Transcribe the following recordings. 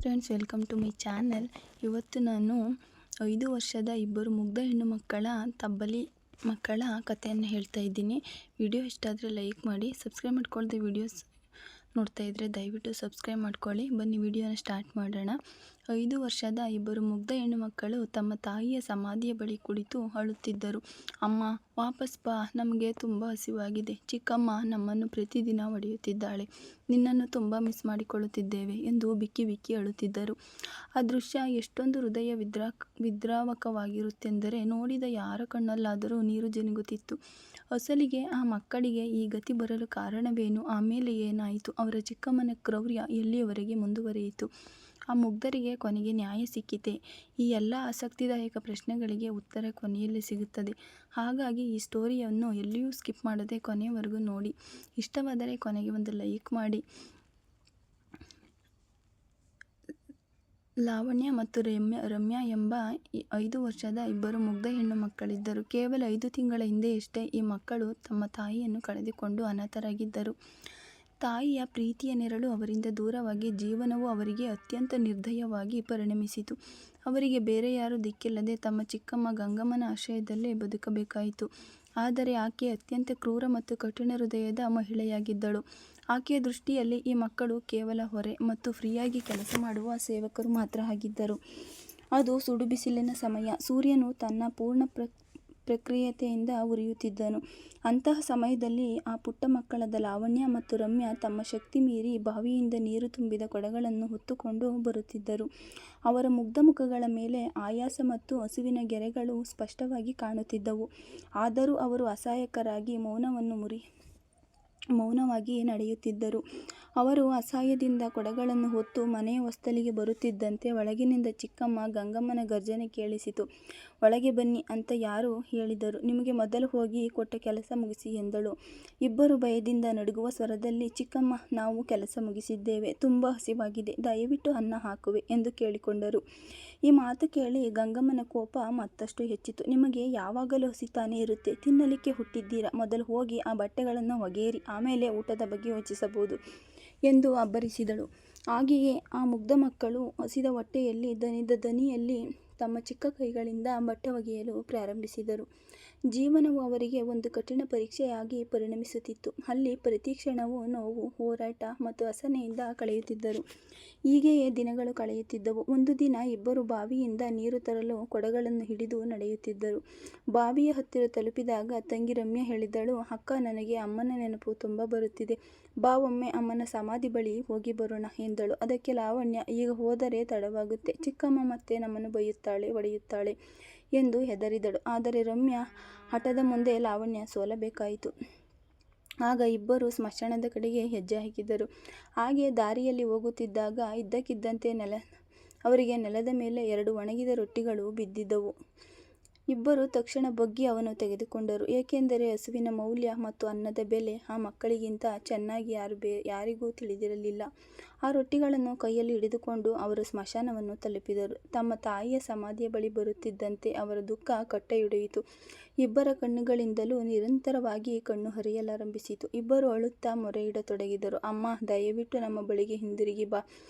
Friends, welcome to my channel. ಇವತ್ತು ನಾನು 5 ವರ್ಷದ ಇಬ್ಬರು ಮುಗ್ಧ ಹೆಣ್ಣು ಮಕ್ಕಳ ತಬ್ಬಲಿ ಮಕ್ಕಳ ಕಥೆಯನ್ನು ಹೇಳ್ತಾ ಇದ್ದೀನಿ. ವಿಡಿಯೋ ಇಷ್ಟ ಆದರೆ ಲೈಕ್ ಮಾಡಿ. ಸಬ್ಸ್ಕ್ರೈಬ್ ಮಾಡ್ಕೊಳ್ಳದೆ ವಿಡಿಯೋಸ್ ನೋಡ್ತಾ ಇದ್ದರೆ ದಯವಿಟ್ಟು ಸಬ್ಸ್ಕ್ರೈಬ್ ಮಾಡ್ಕೊಳ್ಳಿ. ಬನ್ನಿ ವಿಡಿಯೋನ ಸ್ಟಾರ್ಟ್ ಮಾಡೋಣ. 5 ವರ್ಷದ ಇಬ್ಬರು ಮುಗ್ಧ ಹೆಣ್ಣು ಮಕ್ಕಳು ತಮ್ಮ ತಾಯಿಯ ಸಮಾಧಿಯ ಬಳಿ ಕುಳಿತು ಅಳುತ್ತಿದ್ದರು. ಅಮ್ಮ, ವಾಪಸ್ ಬಾ, ನಮಗೆ ತುಂಬ ಹಸಿವಾಗಿದೆ. ಚಿಕ್ಕಮ್ಮ ನಮ್ಮನ್ನು ಪ್ರತಿದಿನ ಹೊಡೆಯುತ್ತಿದ್ದಾಳೆ. ನಿನ್ನನ್ನು ತುಂಬ ಮಿಸ್ ಮಾಡಿಕೊಳ್ಳುತ್ತಿದ್ದೇವೆ ಎಂದು ಬಿಕ್ಕಿ ಬಿಕ್ಕಿ ಅಳುತ್ತಿದ್ದರು. ಆ ದೃಶ್ಯ ಎಷ್ಟೊಂದು ಹೃದಯ ವಿದ್ರಾವಕವಾಗಿರುತ್ತೆಂದರೆ ನೋಡಿದ ಯಾರ ಕಣ್ಣಲ್ಲಾದರೂ ನೀರು ಜಿನುಗುತ್ತಿತ್ತು. ಅಸಲಿಗೆ ಆ ಮಕ್ಕಳಿಗೆ ಈ ಗತಿ ಬರಲು ಕಾರಣವೇನು? ಆಮೇಲೆ ಏನಾಯಿತು? ಅವರ ಚಿಕ್ಕಮ್ಮನ ಕ್ರೌರ್ಯ ಎಲ್ಲಿಯವರೆಗೆ ಮುಂದುವರಿಯಿತು? ಆ ಮುಗ್ಧರಿಗೆ ಕೊನೆಗೆ ನ್ಯಾಯ ಸಿಕ್ಕಿತೆ? ಈ ಎಲ್ಲ ಆಸಕ್ತಿದಾಯಕ ಪ್ರಶ್ನೆಗಳಿಗೆ ಉತ್ತರ ಕೊನೆಯಲ್ಲಿ ಸಿಗುತ್ತದೆ. ಹಾಗಾಗಿ ಈ ಸ್ಟೋರಿಯನ್ನು ಎಲ್ಲಿಯೂ ಸ್ಕಿಪ್ ಮಾಡದೆ ಕೊನೆಯವರೆಗೂ ನೋಡಿ. ಇಷ್ಟವಾದರೆ ಕೊನೆಗೆ ಒಂದು ಲೈಕ್ ಮಾಡಿ. ಲಾವಣ್ಯ ಮತ್ತು ರಮ್ಯಾ ಎಂಬ 5 ವರ್ಷದ ಇಬ್ಬರು ಮುಗ್ಧ ಹೆಣ್ಣು ಮಕ್ಕಳಿದ್ದರು. ಕೇವಲ 5 ತಿಂಗಳ ಹಿಂದೆಯಷ್ಟೇ ಈ ಮಕ್ಕಳು ತಮ್ಮ ತಾಯಿಯನ್ನು ಕಳೆದುಕೊಂಡು ಅನಾಥರಾಗಿದ್ದರು. ತಾಯಿಯ ಪ್ರೀತಿಯ ನೆರಳು ಅವರಿಂದ ದೂರವಾಗಿ ಜೀವನವು ಅವರಿಗೆ ಅತ್ಯಂತ ನಿರ್ದಯವಾಗಿ ಪರಿಣಮಿಸಿತು. ಅವರಿಗೆ ಬೇರೆ ಯಾರೂ ದಿಕ್ಕಿಲ್ಲದೆ ತಮ್ಮ ಚಿಕ್ಕಮ್ಮ ಗಂಗಮ್ಮನ ಆಶ್ರಯದಲ್ಲೇ ಬದುಕಬೇಕಾಯಿತು. ಆದರೆ ಆಕೆ ಅತ್ಯಂತ ಕ್ರೂರ ಮತ್ತು ಕಠಿಣ ಹೃದಯದ ಮಹಿಳೆಯಾಗಿದ್ದಳು. ಆಕೆಯ ದೃಷ್ಟಿಯಲ್ಲಿ ಈ ಮಕ್ಕಳು ಕೇವಲ ಹೊರೆ ಮತ್ತು ಫ್ರೀಯಾಗಿ ಕೆಲಸ ಮಾಡುವ ಸೇವಕರು ಮಾತ್ರ ಆಗಿದ್ದರು. ಅದು ಸುಡು ಬಿಸಿಲಿನ ಸಮಯ. ಸೂರ್ಯನು ತನ್ನ ಪೂರ್ಣ ಪ್ರಕ್ರಿಯತೆಯಿಂದ ಉರಿಯುತ್ತಿದ್ದನು. ಅಂತಹ ಸಮಯದಲ್ಲಿ ಆ ಪುಟ್ಟ ಮಕ್ಕಳಾದ ಲಾವಣ್ಯ ಮತ್ತು ರಮ್ಯಾ ತಮ್ಮ ಶಕ್ತಿ ಮೀರಿ ಬಾವಿಯಿಂದ ನೀರು ತುಂಬಿದ ಕೊಡಗಳನ್ನು ಹೊತ್ತುಕೊಂಡು ಬರುತ್ತಿದ್ದರು. ಅವರ ಮುಗ್ಧ ಮುಖಗಳ ಮೇಲೆ ಆಯಾಸ ಮತ್ತು ಹಸುವಿನ ಗೆರೆಗಳು ಸ್ಪಷ್ಟವಾಗಿ ಕಾಣುತ್ತಿದ್ದವು. ಆದರೂ ಅವರು ಅಸಹಾಯಕರಾಗಿ ಮೌನವಾಗಿ ನಡೆಯುತ್ತಿದ್ದರು. ಅವರು ಅಸಹಾಯದಿಂದ ಕೊಡಗಳನ್ನು ಹೊತ್ತು ಮನೆಯ ಹೊಸ್ತಲಿಗೆ ಬರುತ್ತಿದ್ದಂತೆ ಒಳಗಿನಿಂದ ಚಿಕ್ಕಮ್ಮ ಗಂಗಮ್ಮನ ಗರ್ಜನೆ ಕೇಳಿಸಿತು. ಒಳಗೆ ಬನ್ನಿ ಅಂತ ಯಾರೋ ಹೇಳಿದರು. ನಿಮಗೆ ಮೊದಲು ಹೋಗಿ ಕೊಟ್ಟ ಕೆಲಸ ಮುಗಿಸಿ ಎಂದಳು. ಇಬ್ಬರು ಭಯದಿಂದ ನಡುಗುವ ಸ್ವರದಲ್ಲಿ, ಚಿಕ್ಕಮ್ಮ, ನಾವು ಕೆಲಸ ಮುಗಿಸಿದ್ದೇವೆ. ತುಂಬ ಹಸಿವಾಗಿದೆ. ದಯವಿಟ್ಟು ಅನ್ನ ಹಾಕುವೆ ಎಂದು ಕೇಳಿಕೊಂಡರು. ಈ ಮಾತು ಕೇಳಿ ಗಂಗಮ್ಮನ ಕೋಪ ಮತ್ತಷ್ಟು ಹೆಚ್ಚಿತು. ನಿಮಗೆ ಯಾವಾಗಲೂ ಹಸಿತಾನೇ ಇರುತ್ತೆ. ತಿನ್ನಲಿಕ್ಕೆ ಹುಟ್ಟಿದ್ದೀರಾ. ಮೊದಲು ಹೋಗಿ ಆ ಬಟ್ಟೆಗಳನ್ನು ಒಗೆಯಿರಿ. ಆಮೇಲೆ ಊಟದ ಬಗ್ಗೆ ಯೋಚಿಸಬಹುದು ಎಂದು ಅಬ್ಬರಿಸಿದಳು. ಹಾಗೆಯೇ ಆ ಮುಗ್ಧ ಮಕ್ಕಳು ಹಸಿದ ಹೊಟ್ಟೆಯಲ್ಲಿ ದಣಿದ ದನಿಯಲ್ಲಿ ತಮ್ಮ ಚಿಕ್ಕ ಕೈಗಳಿಂದ ಬಟ್ಟೆ ಒಗೆಯಲು ಪ್ರಾರಂಭಿಸಿದರು. ಜೀವನವು ಅವರಿಗೆ ಒಂದು ಕಠಿಣ ಪರೀಕ್ಷೆಯಾಗಿ ಪರಿಣಮಿಸುತ್ತಿತ್ತು. ಅಲ್ಲಿ ಪ್ರತಿ ಕ್ಷಣವೂ ನೋವು, ಹೋರಾಟ ಮತ್ತು ಅಸಹನೆಯಿಂದ ಕಳೆಯುತ್ತಿದ್ದರು. ಹೀಗೆಯೇ ದಿನಗಳು ಕಳೆಯುತ್ತಿದ್ದವು. ಒಂದು ದಿನ ಇಬ್ಬರು ಬಾವಿಯಿಂದ ನೀರು ತರಲು ಕೊಡಗಳನ್ನು ಹಿಡಿದು ನಡೆಯುತ್ತಿದ್ದರು. ಬಾವಿಯ ಹತ್ತಿರ ತಲುಪಿದಾಗ ತಂಗಿ ರಮ್ಯಾ ಹೇಳಿದಳು, ಅಕ್ಕ, ನನಗೆ ಅಮ್ಮನ ನೆನಪು ತುಂಬ ಬರುತ್ತಿದೆ. ಬಾ, ಒಮ್ಮೆ ಅಮ್ಮನ ಸಮಾಧಿ ಬಳಿ ಹೋಗಿ ಬರೋಣ ಎಂದಳು. ಅದಕ್ಕೆ ಲಾವಣ್ಯ, ಈಗ ಹೋದರೆ ತಡವಾಗುತ್ತೆ. ಚಿಕ್ಕಮ್ಮ ಮತ್ತೆ ನಮ್ಮನ್ನು ಬೈಯುತ್ತಾಳೆ, ಹೊಡೆಯುತ್ತಾಳೆ ಎಂದು ಹೆದರಿದಳು. ಆದರೆ ರಮ್ಯಾ ಹಠದ ಮುಂದೆ ಲಾವಣ್ಯ ಸೋಲಬೇಕಾಯಿತು. ಆಗ ಇಬ್ಬರು ಸ್ಮಶಾನದ ಕಡೆಗೆ ಹೆಜ್ಜೆ ಹಾಕಿದರು. ಹಾಗೆ ದಾರಿಯಲ್ಲಿ ಹೋಗುತ್ತಿದ್ದಾಗ ಇದ್ದಕ್ಕಿದ್ದಂತೆ ಅವರಿಗೆ ನೆಲದ ಮೇಲೆ 2 ಒಣಗಿದ ರೊಟ್ಟಿಗಳು ಬಿದ್ದಿದ್ದವು. ಇಬ್ಬರು ತಕ್ಷಣ ಬಗ್ಗಿ ಅವನ್ನು ತೆಗೆದುಕೊಂಡರು. ಏಕೆಂದರೆ ಹಸುವಿನ ಮೌಲ್ಯ ಮತ್ತು ಅನ್ನದ ಬೆಲೆ ಆ ಮಕ್ಕಳಿಗಿಂತ ಚೆನ್ನಾಗಿ ಯಾರಿಗೂ ತಿಳಿದಿರಲಿಲ್ಲ. ಆ ರೊಟ್ಟಿಗಳನ್ನು ಕೈಯಲ್ಲಿ ಹಿಡಿದುಕೊಂಡು ಅವರು ಸ್ಮಶಾನವನ್ನು ತಲುಪಿದರು. ತಮ್ಮ ತಾಯಿಯ ಸಮಾಧಿಯ ಬಳಿ ಬರುತ್ತಿದ್ದಂತೆ ಅವರ ದುಃಖ ಕಟ್ಟೆಯೊಡೆಯಿತು. ಇಬ್ಬರ ಕಣ್ಣುಗಳಿಂದಲೂ ನಿರಂತರವಾಗಿ ಕಣ್ಣು ಹರಿಯಲಾರಂಭಿಸಿತು. ಇಬ್ಬರು ಅಳುತ್ತಾ ಮೊರೆಯಿಡತೊಡಗಿದರು. ಅಮ್ಮ, ದಯವಿಟ್ಟು ನಮ್ಮ ಬಳಿಗೆ ಹಿಂದಿರುಗಿ ಬಾ.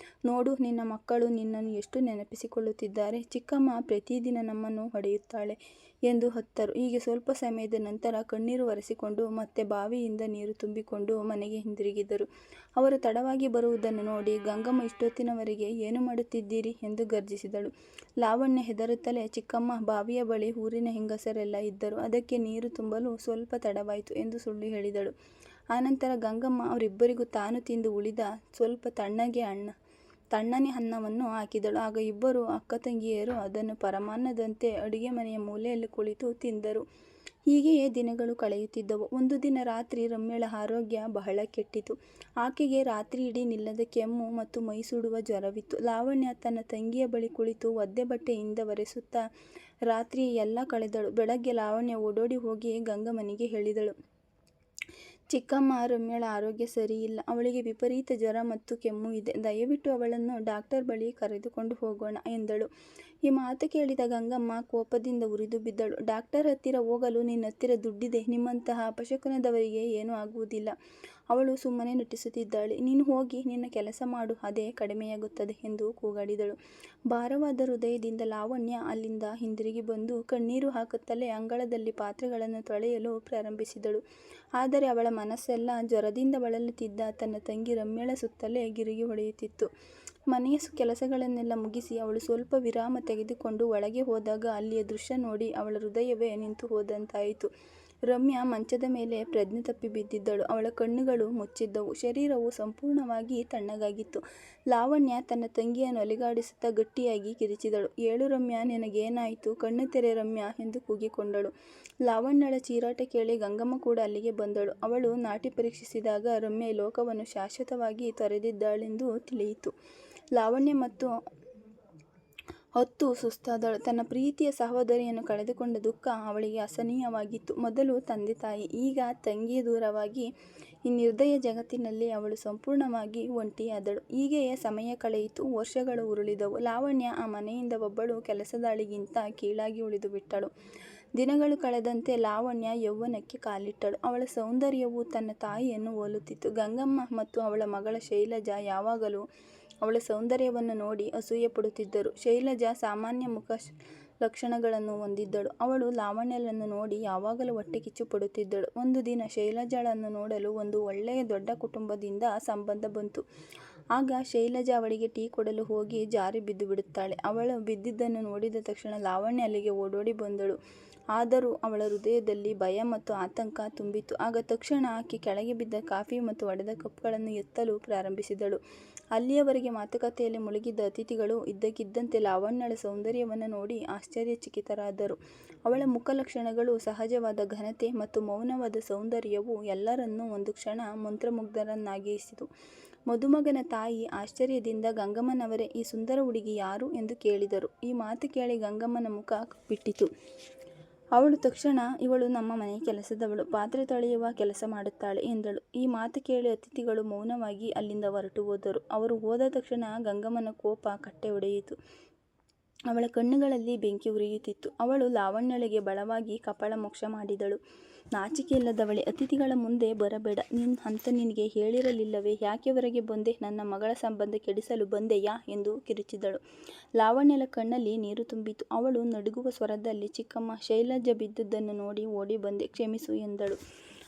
ನೋಡು, ನಿನ್ನ ಮಕ್ಕಳು ನಿನ್ನನ್ನು ಎಷ್ಟು ನೆನಪಿಸಿಕೊಳ್ಳುತ್ತಿದ್ದಾರೆ. ಚಿಕ್ಕಮ್ಮ ಪ್ರತಿದಿನ ನಮ್ಮನ್ನು ಹೊಡೆಯುತ್ತಾಳೆ ಎಂದು ಹತ್ತರು. ಹೀಗೆ ಸ್ವಲ್ಪ ಸಮಯದ ನಂತರ ಕಣ್ಣೀರು ಒರೆಸಿಕೊಂಡು ಮತ್ತೆ ಬಾವಿಯಿಂದ ನೀರು ತುಂಬಿಕೊಂಡು ಮನೆಗೆ ಹಿಂದಿರುಗಿದರು. ಅವರು ತಡವಾಗಿ ಬರುವುದನ್ನು ನೋಡಿ ಗಂಗಮ್ಮ, ಇಷ್ಟೊತ್ತಿನವರೆಗೆ ಏನು ಮಾಡುತ್ತಿದ್ದೀರಿ ಎಂದು ಗರ್ಜಿಸಿದಳು. ಲಾವಣ್ಯ ಹೆದರುತ್ತಲೇ, ಚಿಕ್ಕಮ್ಮ, ಬಾವಿಯ ಬಳಿ ಊರಿನ ಹೆಂಗಸರೆಲ್ಲ ಇದ್ದರು. ಅದಕ್ಕೆ ನೀರು ತುಂಬಲು ಸ್ವಲ್ಪ ತಡವಾಯಿತು ಎಂದು ಸುಳ್ಳು ಹೇಳಿದಳು. ಆನಂತರ ಗಂಗಮ್ಮ ಅವರಿಬ್ಬರಿಗೂ ತಾನು ತಿಂದು ಉಳಿದ ಸ್ವಲ್ಪ ತಣ್ಣನೆ ಅನ್ನವನ್ನು ಹಾಕಿದಳು. ಆಗ ಇಬ್ಬರು ಅಕ್ಕ ತಂಗಿಯರು ಅದನ್ನು ಪರಮಾನ್ನದಂತೆ ಅಡುಗೆ ಮನೆಯ ಮೂಲೆಯಲ್ಲಿ ಕುಳಿತು ತಿಂದರು. ಹೀಗೆಯೇ ದಿನಗಳು ಕಳೆಯುತ್ತಿದ್ದವು. ಒಂದು ದಿನ ರಾತ್ರಿ ರಮ್ಯಳ ಆರೋಗ್ಯ ಬಹಳ ಕೆಟ್ಟಿತು. ಆಕೆಗೆ ರಾತ್ರಿ ಇಡೀ ನಿಲ್ಲದ ಕೆಮ್ಮು ಮತ್ತು ಮೈ ಸುಡುವ ಜ್ವರವಿತ್ತು. ಲಾವಣ್ಯ ತನ್ನ ತಂಗಿಯ ಬಳಿ ಕುಳಿತು ಒದ್ದೆ ಬಟ್ಟೆಯಿಂದ ಒರೆಸುತ್ತಾ ರಾತ್ರಿ ಎಲ್ಲ ಕಳೆದಳು. ಬೆಳಗ್ಗೆ ಲಾವಣ್ಯ ಓಡೋಡಿ ಹೋಗಿ ಗಂಗಮ್ಮನಿಗೆ ಹೇಳಿದಳು, ಚಿಕ್ಕಮ್ಮ, ರಮ್ಯಳ ಆರೋಗ್ಯ ಸರಿಯಿಲ್ಲ. ಅವಳಿಗೆ ವಿಪರೀತ ಜ್ವರ ಮತ್ತು ಕೆಮ್ಮು ಇದೆ. ದಯವಿಟ್ಟು ಅವಳನ್ನು ಡಾಕ್ಟರ್ ಬಳಿ ಕರೆದುಕೊಂಡು ಹೋಗೋಣ ಎಂದಳು. ಈ ಮಾತು ಕೇಳಿದ ಗಂಗಮ್ಮ ಕೋಪದಿಂದ ಉರಿದು ಬಿದ್ದಳು. ಡಾಕ್ಟರ್ ಹತ್ತಿರ ಹೋಗಲು ನಿನ್ನ ಹತ್ತಿರ ದುಡ್ಡಿದೆ. ನಿಮ್ಮಂತಹ ಅಪಶಕುನದವರಿಗೆ ಏನೂ ಆಗುವುದಿಲ್ಲ. ಅವಳು ಸುಮ್ಮನೆ ನಟಿಸುತ್ತಿದ್ದಾಳೆ. ನೀನು ಹೋಗಿ ನಿನ್ನ ಕೆಲಸ ಮಾಡು, ಅದೇ ಕಡಿಮೆಯಾಗುತ್ತದೆ ಎಂದು ಕೂಗಾಡಿದಳು. ಭಾರವಾದ ಹೃದಯದಿಂದ ಲಾವಣ್ಯ ಅಲ್ಲಿಂದ ಹಿಂದಿರುಗಿ ಬಂದು ಕಣ್ಣೀರು ಹಾಕುತ್ತಲೇ ಅಂಗಳದಲ್ಲಿ ಪಾತ್ರೆಗಳನ್ನು ತೊಳೆಯಲು ಪ್ರಾರಂಭಿಸಿದಳು. ಆದರೆ ಅವಳ ಮನಸ್ಸೆಲ್ಲ ಜ್ವರದಿಂದ ಬಳಲುತ್ತಿದ್ದ ತನ್ನ ತಂಗಿ ರಮ್ಯಳ ಸುತ್ತಲೇ ಗಿರುಗಿ ಹೊಡೆಯುತ್ತಿತ್ತು. ಮನೆಯ ಕೆಲಸಗಳನ್ನೆಲ್ಲ ಮುಗಿಸಿ ಅವಳು ಸ್ವಲ್ಪ ವಿರಾಮ ತೆಗೆದುಕೊಂಡು ಒಳಗೆ ಹೋದಾಗ ಅಲ್ಲಿಯ ದೃಶ್ಯ ನೋಡಿ ಅವಳ ಹೃದಯವೇ ನಿಂತು ಹೋದಂತಾಯಿತು. ರಮ್ಯಾ ಮಂಚದ ಮೇಲೆ ಪ್ರಜ್ಞೆ ತಪ್ಪಿ ಬಿದ್ದಿದ್ದಳು. ಅವಳ ಕಣ್ಣುಗಳು ಮುಚ್ಚಿದ್ದವು, ಶರೀರವು ಸಂಪೂರ್ಣವಾಗಿ ತಣ್ಣಗಾಗಿತ್ತು. ಲಾವಣ್ಯ ತನ್ನ ತಂಗಿಯನ್ನು ಅಲಿಗಾಡಿಸುತ್ತಾ ಗಟ್ಟಿಯಾಗಿ ಕಿರಿಚಿದಳು. ಏಳು ರಮ್ಯಾ, ನಿನಗೇನಾಯಿತು? ಕಣ್ಣು ತೆರೆ ರಮ್ಯಾ ಎಂದು ಕೂಗಿಕೊಂಡಳು. ಲಾವಣ್ಯಳ ಚೀರಾಟ ಕೇಳಿ ಗಂಗಮ್ಮ ಕೂಡ ಅಲ್ಲಿಗೆ ಬಂದಳು. ಅವಳು ನಾಟಿ ಪರೀಕ್ಷಿಸಿದಾಗ ರಮ್ಯಾ ಲೋಕವನ್ನು ಶಾಶ್ವತವಾಗಿ ತೊರೆದಿದ್ದಾಳೆಂದು ತಿಳಿಯಿತು. ಲಾವಣ್ಯ ಮತ್ತು ಹೊತ್ತು ಸುಸ್ತಾದಳು. ತನ್ನ ಪ್ರೀತಿಯ ಸಹೋದರಿಯನ್ನು ಕಳೆದುಕೊಂಡ ದುಃಖ ಅವಳಿಗೆ ಅಸಹನೀಯವಾಗಿತ್ತು. ಮೊದಲು ತಂದೆ ತಾಯಿ, ಈಗ ತಂಗಿ ದೂರವಾಗಿ ಈ ನಿರ್ದಯ ಜಗತ್ತಿನಲ್ಲಿ ಅವಳು ಸಂಪೂರ್ಣವಾಗಿ ಒಂಟಿಯಾದಳು. ಹೀಗೆಯೇ ಸಮಯ ಕಳೆಯಿತು. ವರ್ಷಗಳು ಉರುಳಿದವು. ಲಾವಣ್ಯ ಆ ಮನೆಯಿಂದ ಒಬ್ಬಳು ಕೆಲಸದಾಳಿಗಿಂತ ಕೀಳಾಗಿ ಉಳಿದು ಬಿಟ್ಟಳು. ದಿನಗಳು ಕಳೆದಂತೆ ಲಾವಣ್ಯ ಯೌವನಕ್ಕೆ ಕಾಲಿಟ್ಟಳು. ಅವಳ ಸೌಂದರ್ಯವು ತನ್ನ ತಾಯಿಯನ್ನು ಹೋಲುತ್ತಿತ್ತು. ಗಂಗಮ್ಮ ಮತ್ತು ಅವಳ ಮಗಳ ಶೈಲಜಾ ಯಾವಾಗಲೂ ಅವಳ ಸೌಂದರ್ಯವನ್ನು ನೋಡಿ ಅಸೂಯೆ ಪಡುತ್ತಿದ್ದರು. ಶೈಲಜಾ ಸಾಮಾನ್ಯ ಮುಖ ಲಕ್ಷಣಗಳನ್ನು ಹೊಂದಿದ್ದಳು. ಅವಳು ಲಾವಣ್ಯಳನ್ನು ನೋಡಿ ಯಾವಾಗಲೂ ಹೊಟ್ಟೆ ಕಿಚ್ಚು ಪಡುತ್ತಿದ್ದಳು. ಒಂದು ದಿನ ಶೈಲಜಾಳನ್ನು ನೋಡಲು ಒಂದು ಒಳ್ಳೆಯ ದೊಡ್ಡ ಕುಟುಂಬದಿಂದ ಸಂಬಂಧ ಬಂತು. ಆಗ ಶೈಲಜಾ ಅವಳಿಗೆ ಟೀ ಕೊಡಲು ಹೋಗಿ ಜಾರಿ ಬಿದ್ದು ಬಿಡುತ್ತಾಳೆ. ಅವಳು ಬಿದ್ದಿದ್ದನ್ನು ನೋಡಿದ ತಕ್ಷಣ ಲಾವಣ್ಯ ಅಲ್ಲಿಗೆ ಓಡೋಡಿ ಬಂದಳು. ಆದರೂ ಅವಳ ಹೃದಯದಲ್ಲಿ ಭಯ ಮತ್ತು ಆತಂಕ ತುಂಬಿತ್ತು. ಆಗ ತಕ್ಷಣ ಆಕೆ ಕೆಳಗೆ ಬಿದ್ದ ಕಾಫಿ ಮತ್ತು ಒಡೆದ ಕಪ್ಗಳನ್ನು ಎತ್ತಲು ಪ್ರಾರಂಭಿಸಿದಳು. ಅಲ್ಲಿಯವರೆಗೆ ಮಾತುಕತೆಯಲ್ಲಿ ಮುಳುಗಿದ್ದ ಅತಿಥಿಗಳು ಇದ್ದಕ್ಕಿದ್ದಂತೆ ಲಾವಣ್ಯಳ ಸೌಂದರ್ಯವನ್ನು ನೋಡಿ ಆಶ್ಚರ್ಯಚಕಿತರಾದರು. ಅವಳ ಮುಖಲಕ್ಷಣಗಳು, ಸಹಜವಾದ ಘನತೆ ಮತ್ತು ಮೌನವಾದ ಸೌಂದರ್ಯವು ಎಲ್ಲರನ್ನೂ ಒಂದು ಕ್ಷಣ ಮಂತ್ರಮುಗ್ಧರನ್ನಾಗಿಸಿತು. ಮದುಮಗನ ತಾಯಿ ಆಶ್ಚರ್ಯದಿಂದ, ಗಂಗಮ್ಮನವರೇ, ಈ ಸುಂದರ ಹುಡುಗಿ ಯಾರು ಎಂದು ಕೇಳಿದರು. ಈ ಮಾತು ಕೇಳಿ ಗಂಗಮ್ಮನ ಮುಖ ಕಪ್ಪಿಟ್ಟಿತು. ಅವಳು ತಕ್ಷಣ, ಇವಳು ನಮ್ಮ ಮನೆಯ ಕೆಲಸದವಳು, ಪಾತ್ರೆ ತೊಳೆಯುವ ಕೆಲಸ ಮಾಡುತ್ತಾಳೆ ಎಂದಳು. ಈ ಮಾತು ಕೇಳಿ ಅತಿಥಿಗಳು ಮೌನವಾಗಿ ಅಲ್ಲಿಂದ ಹೊರಟು ಹೋದರು. ಅವರು ಹೋದ ತಕ್ಷಣ ಗಂಗಮ್ಮನ ಕೋಪ ಕಟ್ಟೆ ಹೊಡೆಯಿತು. ಅವಳ ಕಣ್ಣುಗಳಲ್ಲಿ ಬೆಂಕಿ ಉರಿಯುತ್ತಿತ್ತು. ಅವಳು ಲಾವಣ್ಯಳಿಗೆ ಬಲವಾಗಿ ಕಪಾಳ ಮೋಕ್ಷ ಮಾಡಿದಳು. ನಾಚಿಕೆಯಿಲ್ಲದವಳೆ, ಅತಿಥಿಗಳ ಮುಂದೆ ಬರಬೇಡ ಅಂತ ನಿನಗೆ ಹೇಳಿರಲಿಲ್ಲವೇ? ಯಾಕೆ ಹೊರಗೆ ಬಂದೆ? ನನ್ನ ಮಗಳ ಸಂಬಂಧ ಕೆಡಿಸಲು ಬಂದೆಯಾ ಎಂದು ಕಿರುಚಿದಳು. ಲಾವಣ್ಯಳ ಕಣ್ಣಲ್ಲಿ ನೀರು ತುಂಬಿತು. ಅವಳು ನಡುಗುವ ಸ್ವರದಲ್ಲಿ, ಚಿಕ್ಕಮ್ಮ, ಶೈಲಜಾ ಬಿದ್ದುದನ್ನು ನೋಡಿ ಓಡಿ ಬಂದೆ, ಕ್ಷಮಿಸು ಎಂದಳು.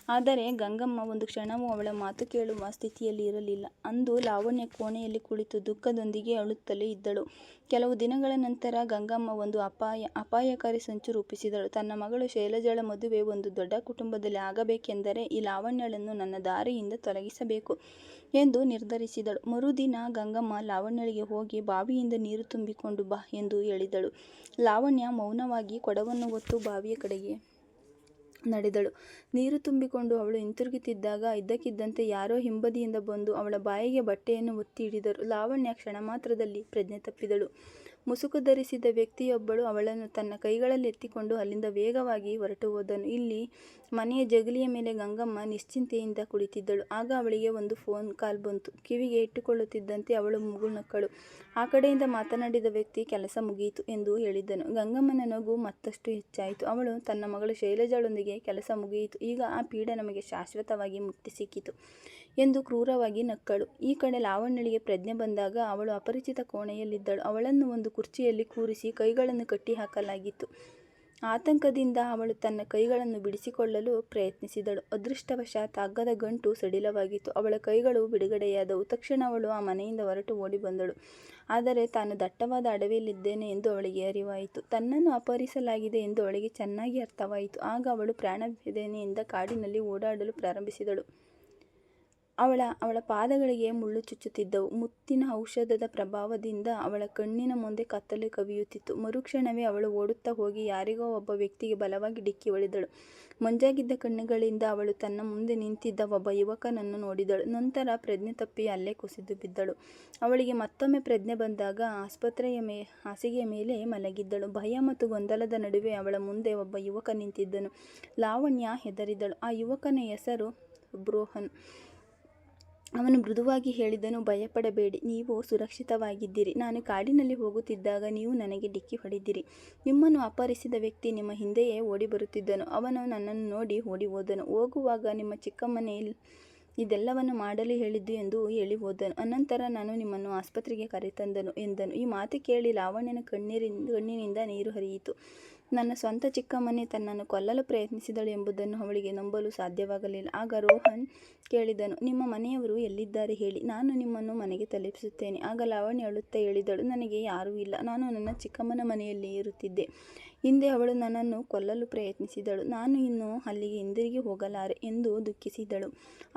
ಆದರೆ ಗಂಗಮ್ಮ ಒಂದು ಕ್ಷಣವೂ ಅವಳ ಮಾತು ಕೇಳುವ ಸ್ಥಿತಿಯಲ್ಲಿ ಇರಲಿಲ್ಲ. ಅಂದು ಲಾವಣ್ಯ ಕೋಣೆಯಲ್ಲಿ ಕುಳಿತು ದುಃಖದೊಂದಿಗೆ ಅಳುತ್ತಲೇ ಇದ್ದಳು. ಕೆಲವು ದಿನಗಳ ನಂತರ ಗಂಗಮ್ಮ ಒಂದು ಅಪಾಯಕಾರಿ ಸಂಚು ರೂಪಿಸಿದಳು. ತನ್ನ ಮಗಳು ಶೈಲಜಾಳ ಮದುವೆ ಒಂದು ದೊಡ್ಡ ಕುಟುಂಬದಲ್ಲಿ ಆಗಬೇಕೆಂದರೆ ಈ ಲಾವಣ್ಯಳನ್ನು ನನ್ನ ದಾರಿಯಿಂದ ತೊಲಗಿಸಬೇಕು ಎಂದು ನಿರ್ಧರಿಸಿದಳು. ಮರುದಿನ ಗಂಗಮ್ಮ ಲಾವಣ್ಯಳಿಗೆ ಹೋಗಿ ಬಾವಿಯಿಂದ ನೀರು ತುಂಬಿಕೊಂಡು ಬಾ ಎಂದು ಹೇಳಿದಳು. ಲಾವಣ್ಯ ಮೌನವಾಗಿ ಕೊಡವನ್ನು ಹೊತ್ತು ಬಾವಿಯ ಕಡೆಗೆ ನಡೆದಳು. ನೀರು ತುಂಬಿಕೊಂಡು ಅವಳು ಹಿಂತಿರುಗುತ್ತಿದ್ದಾಗ ಇದ್ದಕ್ಕಿದ್ದಂತೆ ಯಾರೋ ಹಿಂಬದಿಯಿಂದ ಬಂದು ಅವಳ ಬಾಯಿಗೆ ಬಟ್ಟೆಯನ್ನು ಒತ್ತಿ ಹಿಡಿದರು. ಲಾವಣ್ಯ ಕ್ಷಣ ಮಾತ್ರದಲ್ಲಿ ಪ್ರಜ್ಞೆ ತಪ್ಪಿದಳು. ಮುಸುಕು ಧರಿಸಿದ ವ್ಯಕ್ತಿಯೊಬ್ಬಳು ಅವಳನ್ನು ತನ್ನ ಕೈಗಳಲ್ಲಿ ಎತ್ತಿಕೊಂಡು ಅಲ್ಲಿಂದ ವೇಗವಾಗಿ ಹೊರಟು ಹೋದನು. ಇಲ್ಲಿ ಮನೆಯ ಜಗಲಿಯ ಮೇಲೆ ಗಂಗಮ್ಮ ನಿಶ್ಚಿಂತೆಯಿಂದ ಕುಳಿತಿದ್ದಳು. ಆಗ ಅವಳಿಗೆ ಒಂದು ಫೋನ್ ಕಾಲ್ ಬಂತು. ಕಿವಿಗೆ ಇಟ್ಟುಕೊಳ್ಳುತ್ತಿದ್ದಂತೆ ಅವಳು ಮುಗುಳ್ನಕ್ಕಳು. ಆ ಕಡೆಯಿಂದ ಮಾತನಾಡಿದ ವ್ಯಕ್ತಿ, ಕೆಲಸ ಮುಗಿಯಿತು ಎಂದು ಹೇಳಿದ್ದನು. ಗಂಗಮ್ಮನ ನಗು ಮತ್ತಷ್ಟು ಹೆಚ್ಚಾಯಿತು. ಅವಳು ತನ್ನ ಮಗಳು ಶೈಲಜಾಳೊಂದಿಗೆ, ಕೆಲಸ ಮುಗಿಯಿತು, ಈಗ ಆ ಪೀಡೆ ನಮಗೆ ಶಾಶ್ವತವಾಗಿ ಮುಕ್ತಿ ಸಿಕ್ಕಿತು ಎಂದು ಕ್ರೂರವಾಗಿ ನಕ್ಕಳು. ಈ ಕಡೆ ಲಾವಣ್ಯಳಿಗೆ ಪ್ರಜ್ಞೆ ಬಂದಾಗ ಅವಳು ಅಪರಿಚಿತ ಕೋಣೆಯಲ್ಲಿದ್ದಳು. ಅವಳನ್ನು ಒಂದು ಕುರ್ಚಿಯಲ್ಲಿ ಕೂರಿಸಿ ಕೈಗಳನ್ನು ಕಟ್ಟಿ ಹಾಕಲಾಗಿತ್ತು. ಆತಂಕದಿಂದ ಅವಳು ತನ್ನ ಕೈಗಳನ್ನು ಬಿಡಿಸಿಕೊಳ್ಳಲು ಪ್ರಯತ್ನಿಸಿದಳು. ಅದೃಷ್ಟವಶಾತ್ ಹಗ್ಗದ ಗಂಟು ಸಡಿಲವಾಗಿತ್ತು. ಅವಳ ಕೈಗಳು ಬಿಡುಗಡೆಯಾದವು. ತಕ್ಷಣ ಅವಳು ಆ ಮನೆಯಿಂದ ಹೊರಟು ಓಡಿ ಬಂದಳು. ಆದರೆ ತಾನು ದಟ್ಟವಾದ ಅಡವಿಯಲ್ಲಿದ್ದೇನೆ ಎಂದು ಅವಳಿಗೆ ಅರಿವಾಯಿತು. ತನ್ನನ್ನು ಅಪಹರಿಸಲಾಗಿದೆ ಎಂದು ಅವಳಿಗೆ ಚೆನ್ನಾಗಿ ಅರ್ಥವಾಯಿತು. ಆಗ ಅವಳು ಪ್ರಾಣವೇದನೆಯಿಂದ ಕಾಡಿನಲ್ಲಿ ಓಡಾಡಲು ಪ್ರಾರಂಭಿಸಿದಳು. ಅವಳ ಪಾದಗಳಿಗೆ ಮುಳ್ಳು ಚುಚ್ಚುತ್ತಿದ್ದವು. ಮುತ್ತಿನ ಔಷಧದ ಪ್ರಭಾವದಿಂದ ಅವಳ ಕಣ್ಣಿನ ಮುಂದೆ ಕತ್ತಲೆ ಕವಿಯುತ್ತಿತ್ತು. ಮರುಕ್ಷಣವೇ ಅವಳು ಓಡುತ್ತಾ ಹೋಗಿ ಯಾರಿಗೋ ಒಬ್ಬ ವ್ಯಕ್ತಿಗೆ ಬಲವಾಗಿ ಡಿಕ್ಕಿ ಹೊಡೆದಳು. ಮಂಜಾಗಿದ್ದ ಕಣ್ಣುಗಳಿಂದ ಅವಳು ತನ್ನ ಮುಂದೆ ನಿಂತಿದ್ದ ಒಬ್ಬ ಯುವಕನನ್ನು ನೋಡಿದಳು. ನಂತರ ಪ್ರಜ್ಞೆ ತಪ್ಪಿ ಅಲ್ಲೇ ಕುಸಿದು ಬಿದ್ದಳು. ಅವಳಿಗೆ ಮತ್ತೊಮ್ಮೆ ಪ್ರಜ್ಞೆ ಬಂದಾಗ ಆಸ್ಪತ್ರೆಯ ಹಾಸಿಗೆಯ ಮೇಲೆ ಮಲಗಿದ್ದಳು. ಭಯ ಮತ್ತು ಗೊಂದಲದ ನಡುವೆ ಅವಳ ಮುಂದೆ ಒಬ್ಬ ಯುವಕ ನಿಂತಿದ್ದನು. ಲಾವಣ್ಯ ಹೆದರಿದಳು. ಆ ಯುವಕನ ಹೆಸರು ರೋಹನ್. ಅವನು ಮೃದುವಾಗಿ ಹೇಳಿದನು, ಭಯಪಡಬೇಡಿ, ನೀವು ಸುರಕ್ಷಿತವಾಗಿದ್ದೀರಿ. ನಾನು ಕಾಡಿನಲ್ಲಿ ಹೋಗುತ್ತಿದ್ದಾಗ ನೀವು ನನಗೆ ಡಿಕ್ಕಿ ಹೊಡೆದಿರಿ. ನಿಮ್ಮನ್ನು ಅಪಹರಿಸಿದ ವ್ಯಕ್ತಿ ನಿಮ್ಮ ಹಿಂದೆಯೇ ಓಡಿ ಬರುತ್ತಿದ್ದನು. ಅವನು ನನ್ನನ್ನು ನೋಡಿ ಓಡಿ ಹೋದನು. ಹೋಗುವಾಗ ನಿಮ್ಮ ಚಿಕ್ಕಮ್ಮನೇ ಇದೆಲ್ಲವನ್ನು ಮಾಡಲು ಹೇಳಿದ್ದು ಎಂದು ಹೇಳಿ ಹೋದನು. ಅನಂತರ ನಾನು ನಿಮ್ಮನ್ನು ಆಸ್ಪತ್ರೆಗೆ ಕರೆತಂದನು ಎಂದನು. ಈ ಮಾತು ಕೇಳಿ ಲಾವಣ್ಯನ ಕಣ್ಣಿನಿಂದ ನೀರು ಹರಿಯಿತು. ನನ್ನ ಸ್ವಂತ ಚಿಕ್ಕಮ್ಮನೇ ತನ್ನನ್ನು ಕೊಲ್ಲಲು ಪ್ರಯತ್ನಿಸಿದಳು ಎಂಬುದನ್ನು ಅವಳಿಗೆ ನಂಬಲು ಸಾಧ್ಯವಾಗಲಿಲ್ಲ. ಆಗ ರೋಹನ್ ಕೇಳಿದನು, ನಿಮ್ಮ ಮನೆಯವರು ಎಲ್ಲಿದ್ದಾರೆ ಹೇಳಿ, ನಾನು ನಿಮ್ಮನ್ನು ಮನೆಗೆ ತಲುಪಿಸುತ್ತೇನೆ. ಆಗ ಲಾವಣ್ಯ ಅಳುತ್ತಾ ಹೇಳಿದಳು, ನನಗೆ ಯಾರೂ ಇಲ್ಲ, ನಾನು ನನ್ನ ಚಿಕ್ಕಮ್ಮನ ಮನೆಯಲ್ಲಿ ಇರುತ್ತಿದ್ದೆ. ಹಿಂದೆ ಅವಳು ನನ್ನನ್ನು ಕೊಲ್ಲಲು ಪ್ರಯತ್ನಿಸಿದಳು. ನಾನು ಇನ್ನು ಅಲ್ಲಿಗೆ ಹಿಂದಿರುಗಿ ಹೋಗಲಾರೆ ಎಂದು ದುಃಖಿಸಿದಳು.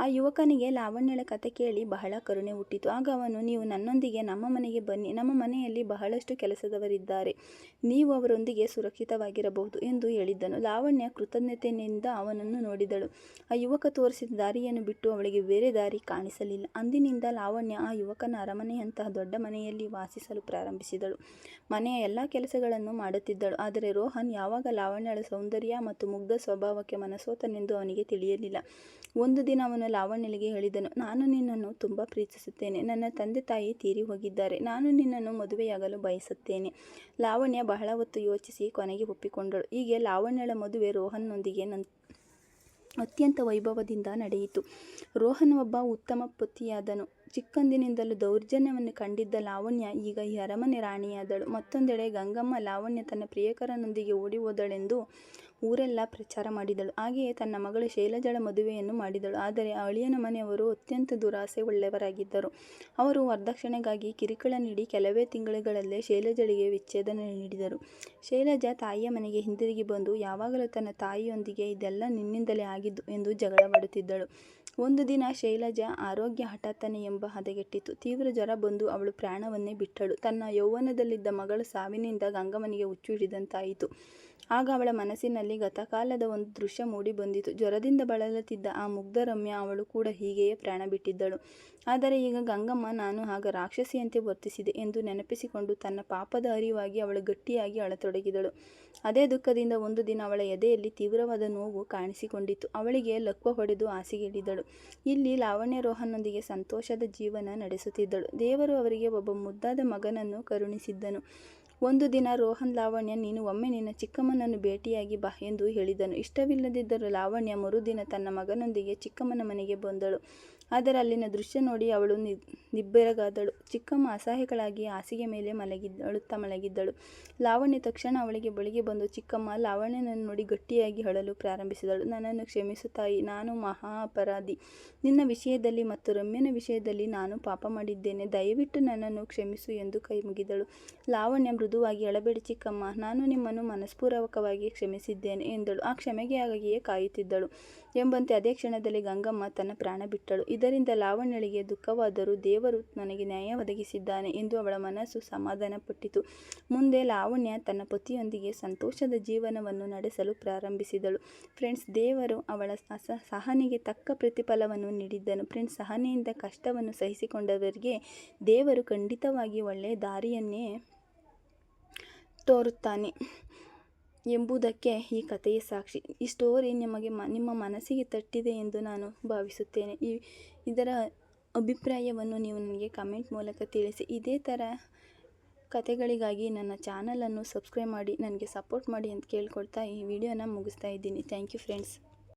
ಆ ಯುವಕನಿಗೆ ಲಾವಣ್ಯಳ ಕತೆ ಕೇಳಿ ಬಹಳ ಕರುಣೆ ಹುಟ್ಟಿತು. ಆಗ ಅವನು, ನೀವು ನನ್ನೊಂದಿಗೆ ನಮ್ಮ ಮನೆಗೆ ಬನ್ನಿ, ನಮ್ಮ ಮನೆಯಲ್ಲಿ ಬಹಳಷ್ಟು ಕೆಲಸದವರಿದ್ದಾರೆ, ನೀವು ಅವರೊಂದಿಗೆ ಸುರಕ್ಷಿತವಾಗಿರಬಹುದು ಎಂದು ಹೇಳಿದ್ದನು. ಲಾವಣ್ಯ ಕೃತಜ್ಞತೆಯಿಂದ ಅವನನ್ನು ನೋಡಿದಳು. ಆ ಯುವಕ ತೋರಿಸಿದ ದಾರಿಯನ್ನು ಬಿಟ್ಟು ಅವಳಿಗೆ ಬೇರೆ ದಾರಿ ಕಾಣಿಸಲಿಲ್ಲ. ಅಂದಿನಿಂದ ಲಾವಣ್ಯ ಆ ಯುವಕನ ಅರಮನೆಯಂತಹ ದೊಡ್ಡ ಮನೆಯಲ್ಲಿ ವಾಸಿಸಲು ಪ್ರಾರಂಭಿಸಿದಳು. ಮನೆಯ ಎಲ್ಲ ಕೆಲಸಗಳನ್ನು ಮಾಡುತ್ತಿದ್ದಳು. ಆದರೆ ರೋಹನ್ ಯಾವಾಗ ಲಾವಣ್ಯಳ ಸೌಂದರ್ಯ ಮತ್ತು ಮುಗ್ಧ ಸ್ವಭಾವಕ್ಕೆ ಮನಸೋತನೆಂದು ಅವನಿಗೆ ತಿಳಿಯಲಿಲ್ಲ. ಒಂದು ದಿನ ಅವನು ಲಾವಣ್ಯಳಿಗೆ ಹೇಳಿದನು, ನಾನು ನಿನ್ನನ್ನು ತುಂಬ ಪ್ರೀತಿಸುತ್ತೇನೆ. ನನ್ನ ತಂದೆ ತಾಯಿ ತೀರಿ ಹೋಗಿದ್ದಾರೆ. ನಾನು ನಿನ್ನನ್ನು ಮದುವೆಯಾಗಲು ಬಯಸುತ್ತೇನೆ. ಲಾವಣ್ಯ ಬಹಳ ಹೊತ್ತು ಯೋಚಿಸಿ ಕೊನೆಗೆ ಒಪ್ಪಿಕೊಂಡಳು. ಹೀಗೆ ಲಾವಣ್ಯಳ ಮದುವೆ ರೋಹನ್ನೊಂದಿಗೆ ಅತ್ಯಂತ ವೈಭವದಿಂದ ನಡೆಯಿತು. ರೋಹನ್ ಒಬ್ಬ ಉತ್ತಮ ಪತಿಯಾದನು. ಚಿಕ್ಕಂದಿನಿಂದಲೂ ದೌರ್ಜನ್ಯವನ್ನು ಕಂಡಿದ್ದ ಲಾವಣ್ಯ ಈಗ ಈ ಅರಮನೆ ರಾಣಿಯಾದಳು. ಮತ್ತೊಂದೆಡೆ ಗಂಗಮ್ಮ ಲಾವಣ್ಯ ತನ್ನ ಪ್ರಿಯಕರನೊಂದಿಗೆ ಓಡಿ ಹೋದಳೆಂದು ಊರೆಲ್ಲ ಪ್ರಚಾರ ಮಾಡಿದಳು. ಹಾಗೆಯೇ ತನ್ನ ಮಗಳು ಶೈಲಜಳ ಮದುವೆಯನ್ನು ಮಾಡಿದಳು. ಆದರೆ ಅಳಿಯನ ಮನೆಯವರು ಅತ್ಯಂತ ದುರಾಸೆ ಉಳ್ಳವರಾಗಿದ್ದರು. ಅವರು ವರದಕ್ಷಿಣೆಗಾಗಿ ಕಿರುಕುಳ ನೀಡಿ ಕೆಲವೇ ತಿಂಗಳುಗಳಲ್ಲೇ ಶೈಲಜಳಿಗೆ ವಿಚ್ಛೇದನ ನೀಡಿದರು. ಶೈಲಜಾ ತಾಯಿಯ ಮನೆಗೆ ಹಿಂದಿರುಗಿ ಬಂದು ಯಾವಾಗಲೂ ತನ್ನ ತಾಯಿಯೊಂದಿಗೆ ಇದೆಲ್ಲ ನಿನ್ನಿಂದಲೇ ಆಗಿದ್ದು ಎಂದು ಜಗಳವಾಡುತ್ತಿದ್ದಳು. ಒಂದು ದಿನ ಶೈಲಜಾ ಆರೋಗ್ಯ ಹಠಾತ್ತನೆ ಎಂಬ ಹದಗೆಟ್ಟಿತು. ತೀವ್ರ ಜ್ವರ ಬಂದು ಅವಳು ಪ್ರಾಣವನ್ನೇ ಬಿಟ್ಟಳು. ತನ್ನ ಯೌವನದಲ್ಲಿದ್ದ ಮಗಳ ಸಾವಿನಿಂದ ಗಂಗಮ್ಮನಿಗೆ ಹುಚ್ಚು ಹಿಡಿದಂತಾಯಿತು. ಆಗ ಅವಳ ಮನಸ್ಸಿನಲ್ಲಿ ಗತಕಾಲದ ಒಂದು ದೃಶ್ಯ ಮೂಡಿ ಬಂದಿತು. ಜ್ವರದಿಂದ ಬಳಲುತ್ತಿದ್ದ ಆ ಮುಗ್ಧ ರಮ್ಯ ಅವಳು ಕೂಡ ಹೀಗೆಯೇ ಪ್ರಾಣ ಬಿಟ್ಟಿದ್ದಳು. ಆದರೆ ಈಗ ಗಂಗಮ್ಮ ನಾನು ಆಗ ರಾಕ್ಷಸಿಯಂತೆ ವರ್ತಿಸಿದೆ ಎಂದು ನೆನಪಿಸಿಕೊಂಡು ತನ್ನ ಪಾಪದ ಅರಿವಾಗಿ ಅವಳು ಗಟ್ಟಿಯಾಗಿ ಅಳತೊಡಗಿದಳು. ಅದೇ ದುಃಖದಿಂದ ಒಂದು ದಿನ ಅವಳ ಎದೆಯಲ್ಲಿ ತೀವ್ರವಾದ ನೋವು ಕಾಣಿಸಿಕೊಂಡಿತು. ಅವಳಿಗೆ ಲಕ್ವ ಹೊಡೆದು ಹಾಸಿಗೆಳಿದಳು. ಇಲ್ಲಿ ಲಾವಣ್ಯ ರೋಹನ್ನೊಂದಿಗೆ ಸಂತೋಷದ ಜೀವನ ನಡೆಸುತ್ತಿದ್ದಳು. ದೇವರು ಅವರಿಗೆ ಒಬ್ಬ ಮುದ್ದಾದ ಮಗನನ್ನು ಕರುಣಿಸಿದ್ದನು. ಒಂದು ದಿನ ರೋಹನ್ ಲಾವಣ್ಯ, ನೀನು ಒಮ್ಮೆ ನಿನ್ನ ಚಿಕ್ಕಮ್ಮನನ್ನು ಭೇಟಿಯಾಗಿ ಬಾ ಎಂದು ಹೇಳಿದನು. ಇಷ್ಟವಿಲ್ಲದಿದ್ದರೂ ಲಾವಣ್ಯ ಮರುದಿನ ತನ್ನ ಮಗನೊಂದಿಗೆ ಚಿಕ್ಕಮ್ಮನ ಮನೆಗೆ ಬಂದಳು. ಆದರೆ ಅಲ್ಲಿನ ದೃಶ್ಯ ನೋಡಿ ಅವಳು ನಿಬ್ಬೆರಗಾದಳು. ಚಿಕ್ಕಮ್ಮ ಅಸಹಾಯಕಳಾಗಿ ಹಾಸಿಗೆ ಮೇಲೆ ಅಳುತ್ತಾ ಮಲಗಿದ್ದಳು. ಲಾವಣ್ಯ ತಕ್ಷಣ ಅವಳಿಗೆ ಬಳಿಗೆ ಬಂದು ಚಿಕ್ಕಮ್ಮ ಲಾವಣ್ಯನನ್ನು ನೋಡಿ ಗಟ್ಟಿಯಾಗಿ ಅಳಲು ಪ್ರಾರಂಭಿಸಿದಳು. ನನ್ನನ್ನು ಕ್ಷಮಿಸು ತಾಯಿ, ನಾನು ಮಹಾ ಅಪರಾಧಿ. ನಿನ್ನ ವಿಷಯದಲ್ಲಿ ಮತ್ತು ರಮ್ಯನ ವಿಷಯದಲ್ಲಿ ನಾನು ಪಾಪ ಮಾಡಿದ್ದೇನೆ. ದಯವಿಟ್ಟು ನನ್ನನ್ನು ಕ್ಷಮಿಸು ಎಂದು ಕೈ ಮುಗಿದಳು. ಲಾವಣ್ಯ ಮೃದುವಾಗಿ, ಅಳಬೇಡಿ ಚಿಕ್ಕಮ್ಮ, ನಾನು ನಿಮ್ಮನ್ನು ಮನಸ್ಪೂರ್ವಕವಾಗಿ ಕ್ಷಮಿಸಿದ್ದೇನೆ ಎಂದಳು. ಆ ಕ್ಷಮೆಗಾಗಿಯೇ ಕಾಯುತ್ತಿದ್ದಳು ಎಂಬಂತೆ ಅದೇ ಕ್ಷಣದಲ್ಲಿ ಗಂಗಮ್ಮ ತನ್ನ ಪ್ರಾಣ ಬಿಟ್ಟಳು. ಇದರಿಂದ ಲಾವಣ್ಯಳಿಗೆ ದುಃಖವಾದರೂ ದೇವರು ನನಗೆ ನ್ಯಾಯ ಒದಗಿಸಿದ್ದಾನೆ ಎಂದು ಅವಳ ಮನಸ್ಸು ಸಮಾಧಾನಪಟ್ಟಿತು. ಮುಂದೆ ಲಾವಣ್ಯ ತನ್ನ ಪತಿಯೊಂದಿಗೆ ಸಂತೋಷದ ಜೀವನವನ್ನು ನಡೆಸಲು ಪ್ರಾರಂಭಿಸಿದಳು. ಫ್ರೆಂಡ್ಸ್, ದೇವರು ಅವಳ ಸಹನೆಗೆ ತಕ್ಕ ಪ್ರತಿಫಲವನ್ನು ನೀಡಿದ್ದನು. ಫ್ರೆಂಡ್ಸ್, ಸಹನೆಯಿಂದ ಕಷ್ಟವನ್ನು ಸಹಿಸಿಕೊಂಡವರಿಗೆ ದೇವರು ಖಂಡಿತವಾಗಿ ಒಳ್ಳೆಯ ದಾರಿಯನ್ನೇ ತೋರುತ್ತಾನೆ ಎಂಬುದಕ್ಕೆ ಈ ಕಥೆಯ ಸಾಕ್ಷಿ. ಈ ಸ್ಟೋರಿ ನಿಮ್ಮ ಮನಸ್ಸಿಗೆ ತಟ್ಟಿದೆ ಎಂದು ನಾನು ಭಾವಿಸುತ್ತೇನೆ. ಇದರ ಅಭಿಪ್ರಾಯವನ್ನು ನೀವು ನನಗೆ ಕಮೆಂಟ್ ಮೂಲಕ ತಿಳಿಸಿ. ಇದೇ ಥರ ಕಥೆಗಳಿಗಾಗಿ ನನ್ನ ಚಾನಲನ್ನು ಸಬ್ಸ್ಕ್ರೈಬ್ ಮಾಡಿ ನನಗೆ ಸಪೋರ್ಟ್ ಮಾಡಿ ಅಂತ ಕೇಳ್ಕೊಳ್ತಾ ಈ ವಿಡಿಯೋನ ಮುಗಿಸ್ತಾ ಇದ್ದೀನಿ. Thank you friends.